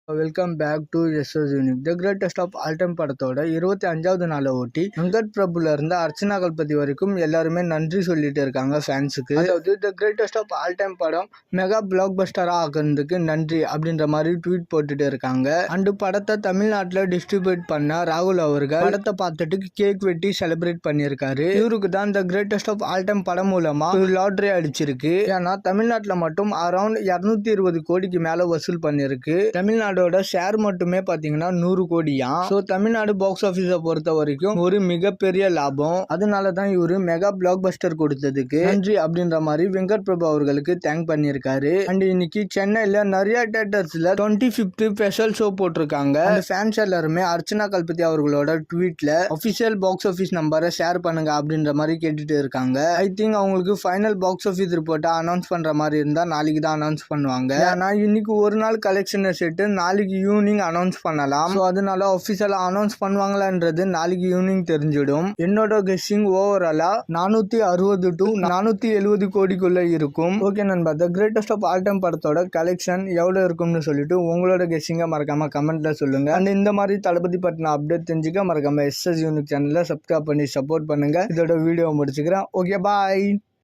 Welcome back to SS Unique. The greatest of all time படத்தோட 25வது நாளை ஒட்டி வெங்கட் பிரபுல இருந்து அர்ச்சனா கல்பதி வரைக்கும் எல்லாருமே நன்றி சொல்லிட்டு இருக்காங்க ஃபேன்ஸுக்கு. அதாவது the greatest of all time படம் மெகா பிளாக் பஸ்டரா ஆக்குறதுக்கு நன்றி அப்படின்ற மாதிரி ட்வீட் போட்டுட்டு இருக்காங்க. அண்டு படத்தை தமிழ்நாட்டில் டிஸ்ட்ரிபியூட் பண்ண ராகுல் அவர்கள் படத்தை பார்த்துட்டு கேக் வெட்டி செலிப்ரேட் பண்ணியிருக்காரு. இவருக்கு தான் the greatest of all time படம் மூலமா லாட்டரி அடிச்சிருக்கு. ஏன்னா தமிழ்நாட்டில் மட்டும் அரௌண்ட் 220 கோடிக்கு மேல வசூல் பண்ணிருக்கு. தமிழ்நாடு ஷேர் மட்டுமே பாத்தீங்கன்னா 100 கோடியா. சோ தமிழ்நாடு பாக்ஸ் ஆபீஸ பொறுத்த வரைக்கும் ஒரு மிகப்பெரிய லாபம். அதனால தான் இவரு மெகா பிளாக் பஸ்டர் கொடுத்ததுக்கு நன்றி அப்படின்ற மாதிரி வெங்கட் பிரபு அவர்களுக்கு தேங்க் பண்ணியிருக்காரு. அண்ட் இன்னைக்கு சென்னையில நிறைய தியேட்டர்ஸ்ல 25th ஸ்பெஷல் ஷோ போட்டிருக்காங்க. அந்த ஃபேன்ஸ் எல்லாருமே அர்ச்சனா கல்பதி அவர்களோட ட்வீட்ல அபிஷியல் பாக்ஸ் ஆபீஸ் நம்பரை ஷேர் பண்ணுங்க அப்படின்ற மாதிரி கேட்டுட்டு இருக்காங்க. ஐ திங்க் அவங்களுக்கு ஃபைனல் பாக்ஸ் ஆபீஸ் ரிப்போர்ட்டை அனௌன்ஸ் பண்ற மாதிரி இருந்தா நாளைக்கு தான் அனௌன்ஸ் பண்ணுவாங்க. ஆனா இன்னைக்கு ஒரு நாள் கலெக்ஷனை செட்டு நாளைக்கு ஈவினிங் அனௌன்ஸ் பண்ணலாம். ஸோ அதனால அஃபிஷியலாக அனௌன்ஸ் பண்ணுவாங்களான்றது நாளைக்கு ஈவினிங் தெரிஞ்சிடும். என்னோட கெஸ்ஸிங் ஓவராலா 460 to 470 கோடிக்குள்ள இருக்கும். ஓகே நண்பா, the greatest of all time படத்தோட கலெக்ஷன் எவ்வளோ இருக்கும்னு சொல்லிட்டு உங்களோட கெஸ்ஸிங்கை மறக்காம கமெண்ட்ல சொல்லுங்க. அண்ட் இந்த மாதிரி தளபதி பற்றின அப்டேட் தெரிஞ்சுக்க மறக்காம எஸ்எஸ் யூனிக் சேனலை சப்ஸ்கிரைப் பண்ணி சப்போர்ட் பண்ணுங்க. இதோட வீடியோ முடிச்சுக்கிறேன். Okay bye.